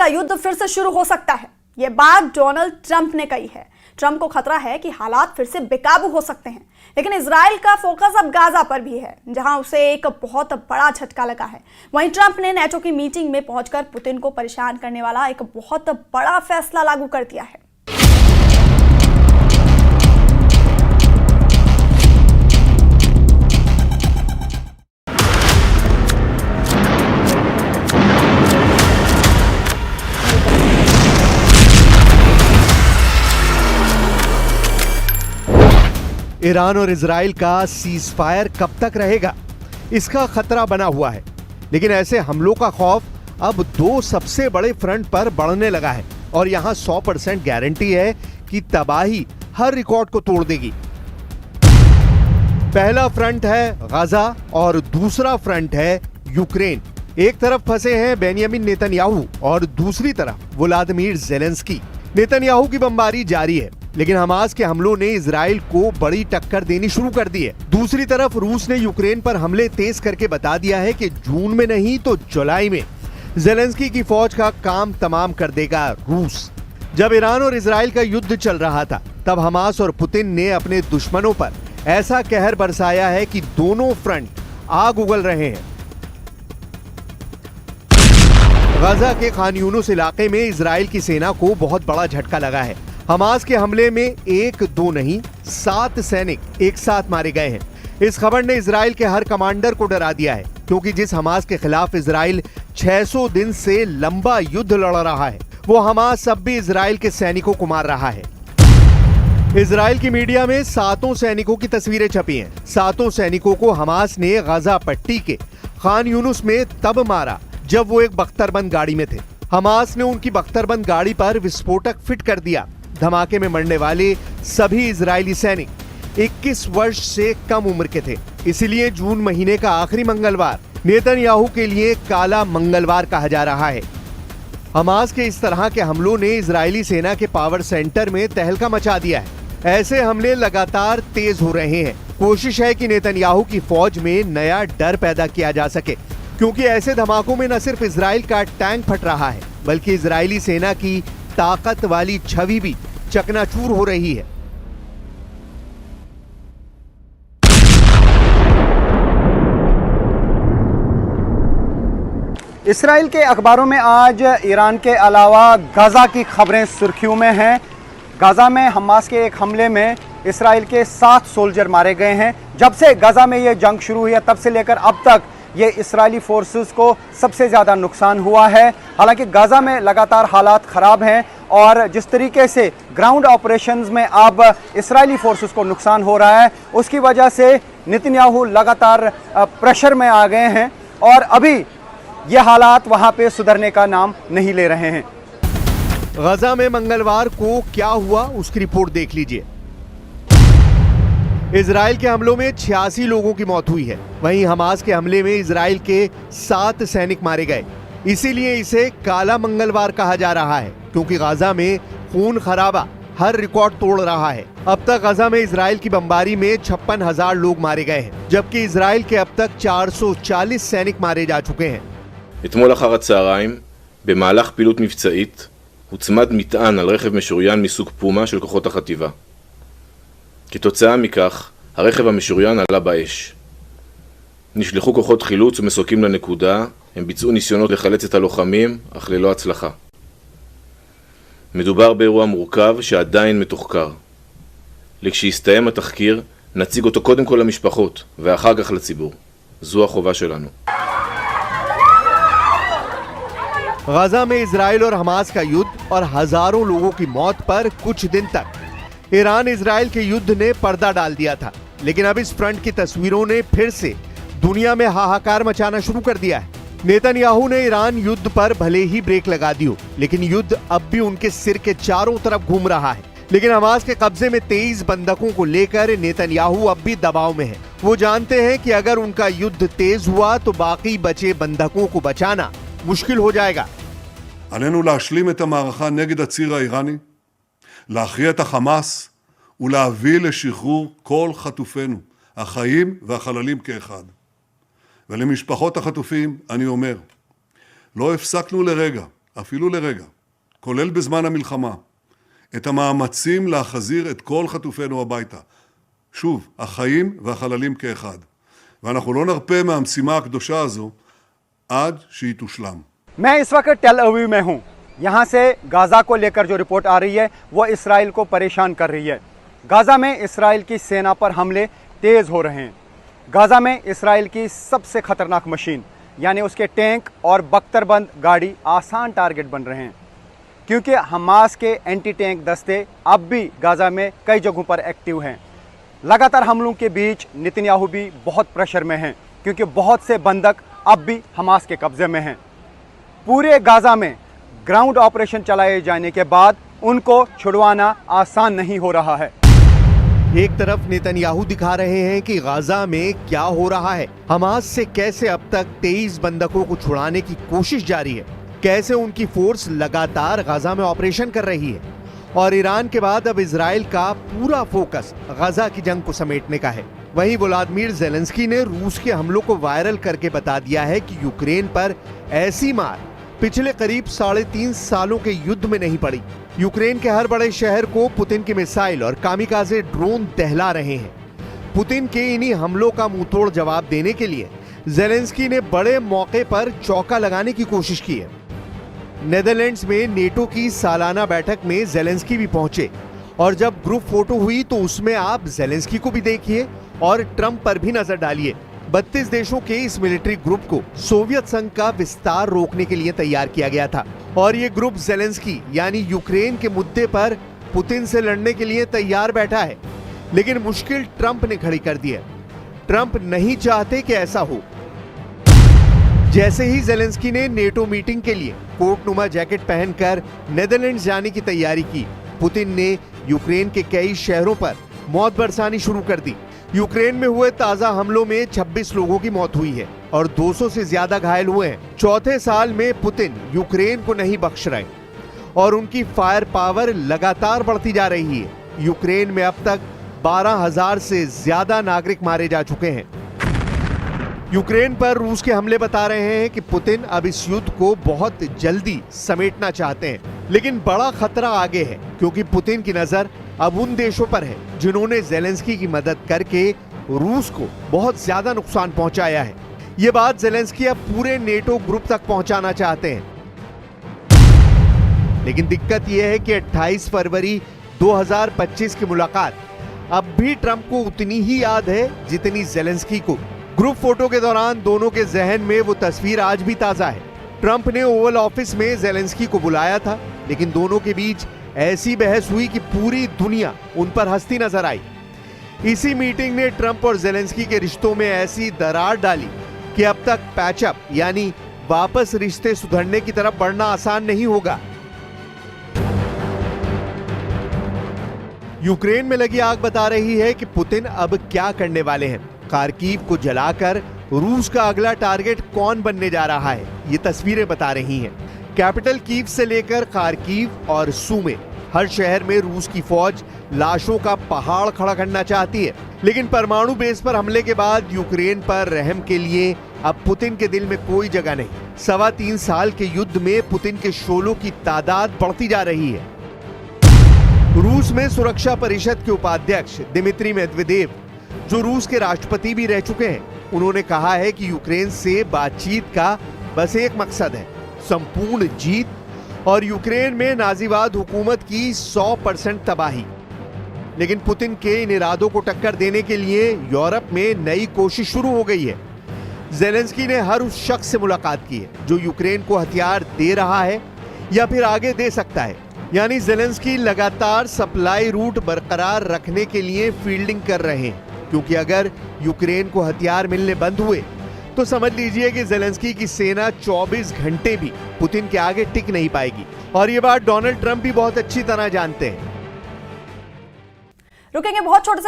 का युद्ध फिर से शुरू हो सकता है। ये बात डोनाल्ड ट्रंप ने कही है। ट्रंप को खतरा है कि हालात फिर से बेकाबू हो सकते हैं, लेकिन इजराइल का फोकस अब गाजा पर भी है, जहां उसे एक बहुत बड़ा झटका लगा है। वहीं ट्रंप ने नेटो की मीटिंग में पहुंचकर पुतिन को परेशान करने वाला एक बहुत बड़ा फैसला लागू कर दिया है। ईरान और इजराइल का सीज फायर कब तक रहेगा, इसका खतरा बना हुआ है। लेकिन ऐसे हमलों का खौफ अब दो सबसे बड़े फ्रंट पर बढ़ने लगा है और यहां 100% गारंटी है कि तबाही हर रिकॉर्ड को तोड़ देगी। पहला फ्रंट है गाजा और दूसरा फ्रंट है यूक्रेन। एक तरफ फंसे हैं बेंयामिन नेतन्याहू और दूसरी तरफ व्लादिमीर ज़ेलेंस्की। नेतन्याहू की बमबारी जारी है, लेकिन हमास के हमलों ने इजराइल को बड़ी टक्कर देनी शुरू कर दी है। दूसरी तरफ रूस ने यूक्रेन पर हमले तेज करके बता दिया है कि जून में नहीं तो जुलाई में ज़ेलेंस्की की फौज का काम तमाम कर देगा रूस। जब ईरान और इजराइल का युद्ध चल रहा था, तब हमास और पुतिन ने अपने दुश्मनों पर ऐसा कहर बरसाया है कि दोनों फ्रंट आग उगल रहे हैं। गाजा के खान यूनुस इलाके में इजराइल की सेना को बहुत बड़ा झटका लगा है। हमास के हमले में 1-2 नहीं 7 सैनिक एक साथ मारे गए हैं। इस खबर ने इजराइल के हर कमांडर को डरा दिया है, क्योंकि जिस हमास के खिलाफ इजराइल 600 दिन से लंबा युद्ध लड़ रहा है, वो हमास अब भी इजराइल के सैनिकों को मार रहा है। इजराइल की मीडिया में 7 सैनिकों की तस्वीरें छपी हैं। 7 सैनिकों को हमास ने गाजा पट्टी के खान यूनुस में तब मारा जब वो एक बख्तरबंद गाड़ी में थे। हमास ने उनकी बख्तरबंद गाड़ी पर विस्फोटक फिट कर दिया। धमाके में मरने वाले सभी इजरायली सैनिक 21 वर्ष से कम उम्र के थे। इसलिए जून महीने का आखिरी मंगलवार नेतन्याहू के लिए काला मंगलवार कहा जा रहा है। हमास के इस तरह के हमलों ने इजरायली सेना के पावर सेंटर में तहलका मचा दिया है। ऐसे हमले लगातार तेज हो रहे हैं। कोशिश है कि नेतन्याहू की फौज में नया डर पैदा किया जा सके, क्योंकि ऐसे धमाकों में न सिर्फ इजराइल का टैंक फट रहा है, बल्कि इजरायली सेना की ताकत वाली छवि भी चकनाचूर हो रही है। इस्राएल के अखबारों में आज ईरान के अलावा गाजा की खबरें सुर्खियों में हैं। गाजा में हमास के एक हमले में इस्राएल के 7 सोल्जर मारे गए हैं। जब से गाजा में यह जंग शुरू हुई है, तब से लेकर अब तक ये इस्राएली फोर्सेस को सबसे ज़्यादा नुकसान हुआ है। हालांकि गाजा में लगातार हालात ख़राब हैं और जिस तरीके से ग्राउंड ऑपरेशंस में अब इस्राएली फोर्सेस को नुकसान हो रहा है, उसकी वजह से नेतन्याहू लगातार प्रेशर में आ गए हैं और अभी ये हालात वहाँ पे सुधरने का नाम नहीं ले रहे हैं। गाजा में मंगलवार को क्या हुआ, उसकी रिपोर्ट देख लीजिए। इजराइल के हमलों में 86 लोगों की मौत हुई है। वहीं हमास के हमले में इजराइल के 7 सैनिक मारे गए। इसीलिए इसे काला मंगलवार कहा जा रहा है, क्योंकि गाजा में खून खराबा हर रिकॉर्ड तोड़ रहा है। अब तक गाजा में इजराइल की बमबारी में 56,000 लोग मारे गए हैं, जबकि इजराइल के अब तक 440 सैनिक मारे जा चुके हैं। אתמול אחר הצהריים, במהלך פעילות מבצעית, הוצמד מטען על רכב משוריין מסוג פומה של כוחות החטיבה. כתוצאה מכך, הרכב המשוריין עלה באש. נשלחו כוחות חילוץ ומסוקים לנקודה, הם ביצעו ניסיונות לחלץ את הלוחמים, אך ללא הצלחה. מדובר באירוע מורכב שעדיין מתוחקר. לכשיסתיים התחקיר, נציג אותו קודם כל למשפחות, ואחר כך לציבור. זו החובה שלנו. गाजा में इजराइल और हमास का युद्ध और हजारों लोगों की मौत पर कुछ दिन तक ईरान इजराइल के युद्ध ने पर्दा डाल दिया था, लेकिन अब इस फ्रंट की तस्वीरों ने फिर से दुनिया में हाहाकार मचाना शुरू कर दिया है। नेतन्याहू ने ईरान युद्ध पर भले ही ब्रेक लगा दी हो, लेकिन युद्ध अब भी उनके सिर के चारों तरफ घूम रहा है। लेकिन हमास के कब्जे में 23 बंधकों को लेकर नेतन्याहू अब भी दबाव में है। वो जानते हैं कि अगर उनका युद्ध तेज हुआ तो बाकी बचे बंधकों को बचाना मुश्किल हो जाएगा। עלינו להשלים את המערכה נגד הציר האיראני, להכריע את החמאס ולהביא לשחרור כל חטופינו, החיים והחללים כאחד. ולמשפחות החטופים אני אומר, לא הפסקנו לרגע אפילו לרגע, כולל בזמן המלחמה, את המאמצים להחזיר את כל חטופינו הביתה. שוב, החיים והחללים כאחד. ואנחנו לא נרפה מהמשימה הקדושה הזו עד שהיא תושלם. मैं इस वक्त टेल अवीव में हूँ। यहाँ से गाज़ा को लेकर जो रिपोर्ट आ रही है वो इसराइल को परेशान कर रही है। गाज़ा में इसराइल की सेना पर हमले तेज़ हो रहे हैं। गाज़ा में इसराइल की सबसे ख़तरनाक मशीन यानी उसके टैंक और बख्तरबंद गाड़ी आसान टारगेट बन रहे हैं, क्योंकि हमास के एंटी टैंक दस्ते अब भी गाज़ा में कई जगहों पर एक्टिव हैं। लगातार हमलों के बीच नेतन्याहू भी बहुत प्रेशर में हैं, क्योंकि बहुत से बंधक अब भी हमास के कब्ज़े में हैं। पूरे गाज़ा में ग्राउंड ऑपरेशन चलाए जाने के बाद उनको छुड़वाना आसान नहीं हो रहा है। एक तरफ नेतन्याहू दिखा रहे हैं कि गाजा में क्या हो रहा है, हमास से कैसे अब तक 23 बंधकों को छुड़ाने की कोशिश जारी है, कैसे उनकी फोर्स लगातार गाजा में ऑपरेशन कर रही है, और ईरान के बाद अब इजराइल का पूरा फोकस गाजा की जंग को समेटने का है। वहीं व्लादिमीर ज़ेलेंस्की ने रूस के हमलों को वायरल करके बता दिया है कि यूक्रेन पर ऐसी मार पिछले करीब 3.5 सालों के युद्ध में नहीं पड़ी। यूक्रेन के हर बड़े शहर को पुतिन की मिसाइल और कामिकाज़े ड्रोन दहला रहे हैं। पुतिन के इन्हीं हमलों का मुंहतोड़ जवाब देने के लिए ज़ेलेंस्की ने बड़े मौके पर चौका लगाने की कोशिश की है। नेदरलैंड्स में नेटो की सालाना बैठक में ज़ेलेंस्की भी पहुंचे, और जब ग्रुप फोटो हुई तो उसमें आप ज़ेलेंस्की को भी देखिए और ट्रंप पर भी नजर डालिए। 32 देशों के इस मिलिट्री ग्रुप को सोवियत संघ का विस्तार रोकने के लिए तैयार किया गया था, और ये ग्रुप ज़ेलेंस्की यानी यूक्रेन के मुद्दे पर पुतिन से लड़ने के लिए तैयार बैठा है। लेकिन मुश्किल ट्रंप ने खड़ी कर दी है। ट्रंप नहीं चाहते कि ऐसा हो। जैसे ही ज़ेलेंस्की ने नेटो मीटिंग के लिए कोटनुमा जैकेट पहनकर नेदरलैंड्स जाने की तैयारी की, पुतिन ने यूक्रेन के कई शहरों पर मौत बरसानी शुरू कर दी। यूक्रेन में हुए ताजा हमलों में 26 लोगों की मौत हुई है और 200 से ज्यादा घायल हुए हैं। चौथे साल में पुतिन यूक्रेन को नहीं बख्श रहे और उनकी फायर पावर लगातार बढ़ती जा रही है। यूक्रेन में अब तक 12,000 से ज्यादा नागरिक मारे जा चुके हैं। यूक्रेन पर रूस के हमले बता रहे हैं कि पुतिन अब इस युद्ध को बहुत जल्दी समेटना चाहते हैं, लेकिन बड़ा खतरा आगे है, क्योंकि पुतिन की नजर अब उन देशों पर है जिन्होंने ज़ेलेंस्की की मदद करके रूस को बहुत ज्यादा नुकसान पहुंचाया है। ये बात ज़ेलेंस्की अब पूरे नेटो ग्रुप तक पहुंचाना चाहते हैं। लेकिन दिक्कत यह है कि 28 फरवरी 2025 की मुलाकात अब भी ट्रंप को उतनी ही याद है जितनी ज़ेलेंस्की को। ग्रुप फोटो के दौरान दोनों के जहन में वो तस्वीर आज भी ताजा है। ट्रंप ने ओवल ऑफिस में ज़ेलेंस्की को बुलाया था, लेकिन दोनों के बीच ऐसी बहस हुई कि पूरी दुनिया उन पर हंसती नजर आई। इसी मीटिंग ने ट्रंप और ज़ेलेंस्की के रिश्तों में ऐसी दरार डाली कि अब तक पैचअप यानी वापस रिश्ते सुधरने की तरफ बढ़ना आसान नहीं होगा। यूक्रेन में लगी आग बता रही है कि पुतिन अब क्या करने वाले हैं। खार्किव को जलाकर रूस का अगला टारगेट कौन बनने जा रहा है, ये तस्वीरें बता रही हैं। कैपिटल कीव से लेकर खार्किव और सूमे हर शहर में रूस की फौज लाशों का पहाड़ खड़ा करना चाहती है। लेकिन परमाणु बेस पर हमले के बाद यूक्रेन पर रहम के लिए अब पुतिन के दिल में कोई जगह नहीं। 3.25 साल के युद्ध में पुतिन के शोलों की तादाद बढ़ती जा रही है। रूस में सुरक्षा परिषद के उपाध्यक्ष दिमित्री मेदवेदेव, जो रूस के राष्ट्रपति भी रह चुके हैं, उन्होंने कहा है कि यूक्रेन से बातचीत का बस एक मकसद है, संपूर्ण जीत और यूक्रेन में नाजीवाद हुकूमत की 100% तबाही। लेकिन पुतिन के इन इरादों को टक्कर देने के लिए यूरोप में नई कोशिश शुरू हो गई है। ज़ेलेंस्की ने हर उस शख्स से मुलाकात की है जो यूक्रेन को हथियार दे रहा है या फिर आगे दे सकता है। यानी ज़ेलेंस्की लगातार सप्लाई रूट बरकरार रखने के लिए फील्डिंग कर रहे हैं, क्योंकि अगर यूक्रेन को हथियार मिलने बंद हुए तो समझ लीजिए कि ज़ेलेंस्की की सेना 24 घंटे भी पुतिन के आगे टिक नहीं पाएगी। और ये बात डोनाल्ड ट्रंप भी बहुत अच्छी तरह जानते हैं। रुकेंगे बहुत छोटे से